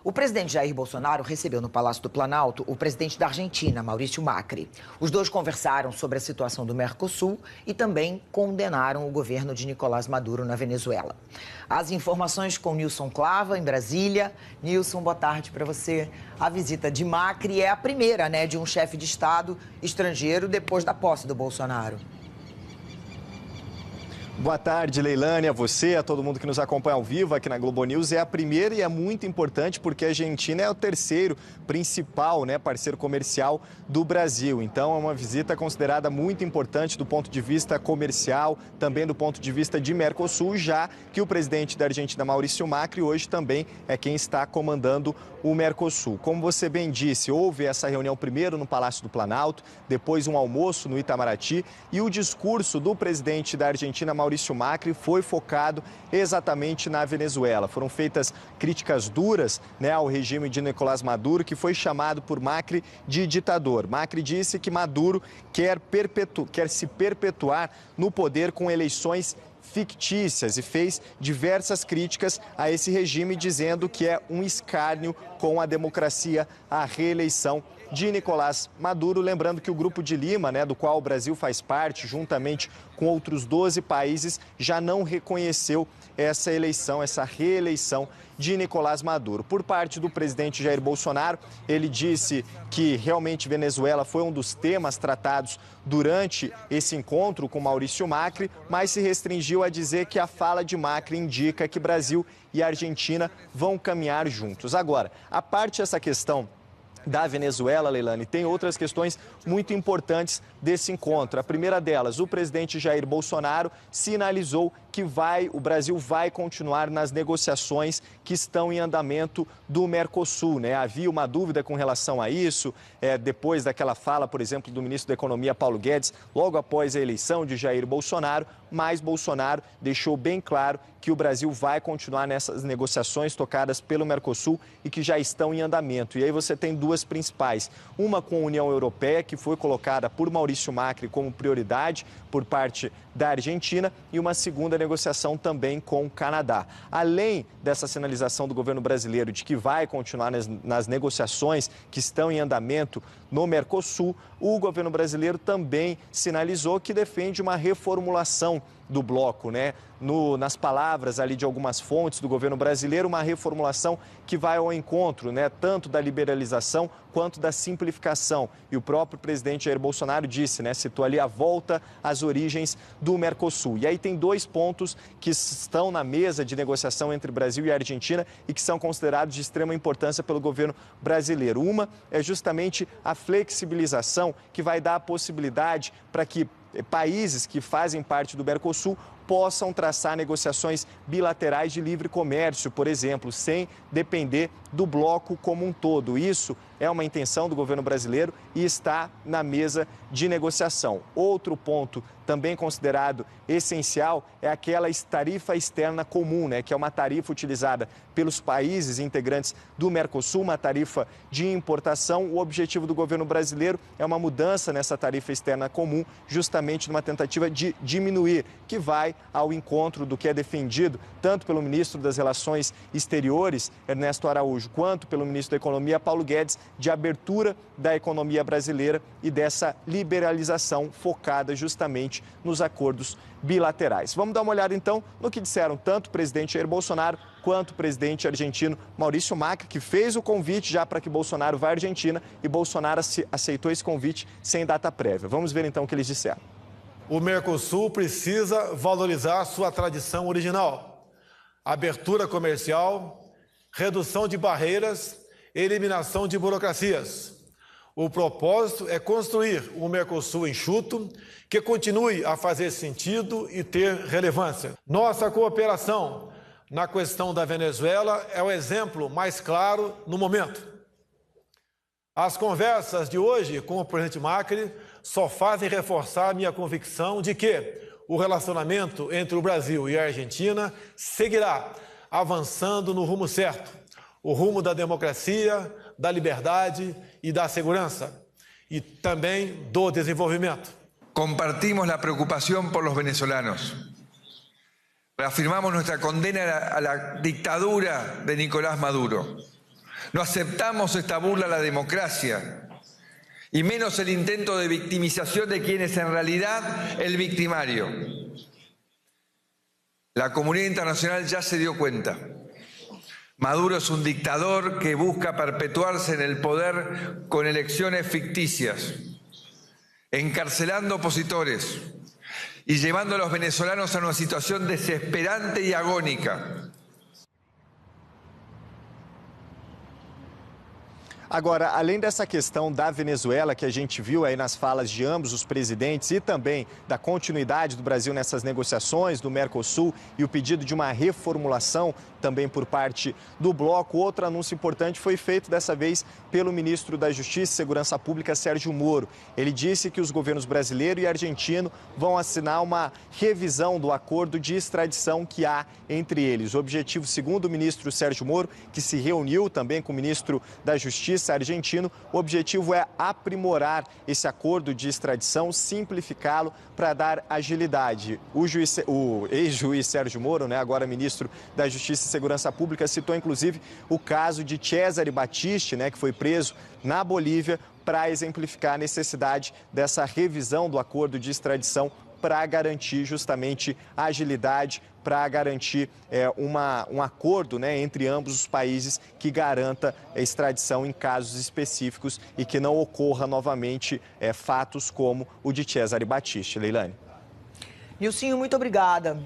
O presidente Jair Bolsonaro recebeu no Palácio do Planalto o presidente da Argentina, Maurício Macri. Os dois conversaram sobre a situação do Mercosul e também condenaram o governo de Nicolás Maduro na Venezuela. As informações com Nilson Clava, em Brasília. Nilson, boa tarde para você. A visita de Macri é a primeira, de um chefe de Estado estrangeiro depois da posse do Bolsonaro. Boa tarde, Leilane, a você, a todo mundo que nos acompanha ao vivo aqui na Globo News. É a primeira e é muito importante porque a Argentina é o terceiro principal parceiro comercial do Brasil. Então é uma visita considerada muito importante do ponto de vista comercial, também do ponto de vista de Mercosul, já que o presidente da Argentina, Maurício Macri, hoje também é quem está comandando o Mercosul. Como você bem disse, houve essa reunião primeiro no Palácio do Planalto, depois um almoço no Itamaraty e o discurso do presidente da Argentina, Maurício Macri, foi focado exatamente na Venezuela. Foram feitas críticas duras ao regime de Nicolás Maduro, que foi chamado por Macri de ditador. Macri disse que Maduro quer se perpetuar no poder com eleições fictícias e fez diversas críticas a esse regime, dizendo que é um escárnio com a democracia, a reeleição de Nicolás Maduro. Lembrando que o Grupo de Lima, do qual o Brasil faz parte, juntamente com outros 12 países, já não reconheceu essa eleição, essa reeleição de Nicolás Maduro. Por parte do presidente Jair Bolsonaro, ele disse que realmente Venezuela foi um dos temas tratados durante esse encontro com Maurício Macri, mas se restringiu a dizer que a fala de Macri indica que Brasil e Argentina vão caminhar juntos. Agora, a parte essa questão da Venezuela, Leilane, tem outras questões muito importantes desse encontro. A primeira delas, o presidente Jair Bolsonaro sinalizou que o Brasil vai continuar nas negociações que estão em andamento do Mercosul, Havia uma dúvida com relação a isso, depois daquela fala, por exemplo, do ministro da Economia, Paulo Guedes, logo após a eleição de Jair Bolsonaro, mas Bolsonaro deixou bem claro que o Brasil vai continuar nessas negociações tocadas pelo Mercosul e que já estão em andamento. E aí você tem duas principais, uma com a União Europeia, que foi colocada por Maurício Macri como prioridade por parte da Argentina, e uma segunda negociação também com o Canadá. Além dessa sinalização do governo brasileiro de que vai continuar nas negociações que estão em andamento no Mercosul, o governo brasileiro também sinalizou que defende uma reformulação do bloco, nas palavras ali de algumas fontes do governo brasileiro, uma reformulação que vai ao encontro, tanto da liberalização quanto da simplificação. E o próprio presidente Jair Bolsonaro disse, citou ali a volta às origens do Mercosul. E aí tem dois pontos que estão na mesa de negociação entre Brasil e Argentina e que são considerados de extrema importância pelo governo brasileiro. Uma é justamente a flexibilização, que vai dar a possibilidade para que países que fazem parte do Mercosul possam traçar negociações bilaterais de livre comércio, por exemplo, sem depender do bloco como um todo. Isso é uma intenção do governo brasileiro e está na mesa de negociação. Outro ponto também considerado essencial é aquela tarifa externa comum, que é uma tarifa utilizada pelos países integrantes do Mercosul, uma tarifa de importação. O objetivo do governo brasileiro é uma mudança nessa tarifa externa comum, justamente numa tentativa de diminuir, que vai ao encontro do que é defendido tanto pelo ministro das Relações Exteriores, Ernesto Araújo, quanto pelo ministro da Economia, Paulo Guedes, de abertura da economia brasileira e dessa liberalização focada justamente nos acordos bilaterais. Vamos dar uma olhada, então, no que disseram tanto o presidente Jair Bolsonaro quanto o presidente argentino Maurício Macri, que fez o convite já para que Bolsonaro vá à Argentina e Bolsonaro aceitou esse convite sem data prévia. Vamos ver, então, o que eles disseram. O Mercosul precisa valorizar sua tradição original, abertura comercial, redução de barreiras, eliminação de burocracias. O propósito é construir um Mercosul enxuto que continue a fazer sentido e ter relevância. Nossa cooperação na questão da Venezuela é o exemplo mais claro no momento. As conversas de hoje com o presidente Macri só fazem reforçar a minha convicção de que o relacionamento entre o Brasil e a Argentina seguirá avançando no rumo certo, o rumo da democracia, da liberdade e da segurança, e também do desenvolvimento. Compartimos la preocupación por los venezolanos. Reafirmamos nuestra condena a la dictadura de Nicolás Maduro. No aceptamos esta burla a la democracia y menos el intento de victimización de quien es en realidad el victimario. La comunidad internacional ya se dio cuenta. Maduro es un dictador que busca perpetuarse en el poder con elecciones ficticias, encarcelando opositores y llevando a los venezolanos a una situación desesperante y agónica. Agora, além dessa questão da Venezuela, que a gente viu aí nas falas de ambos os presidentes e também da continuidade do Brasil nessas negociações do Mercosul e o pedido de uma reformulação também por parte do bloco, outro anúncio importante foi feito dessa vez pelo ministro da Justiça e Segurança Pública, Sérgio Moro. Ele disse que os governos brasileiro e argentino vão assinar uma revisão do acordo de extradição que há entre eles. O objetivo, segundo o ministro Sérgio Moro, que se reuniu também com o ministro da Justiça argentino, o objetivo é aprimorar esse acordo de extradição, simplificá-lo para dar agilidade. O ex-juiz Sérgio Moro, agora ministro da Justiça e Segurança Pública, citou inclusive o caso de Cesare Battisti, que foi preso na Bolívia, para exemplificar a necessidade dessa revisão do acordo de extradição para garantir justamente a agilidade, para garantir um acordo entre ambos os países que garanta a extradição em casos específicos e que não ocorra novamente fatos como o de Cesare Battisti. Leilane. Nilcinho, muito obrigada.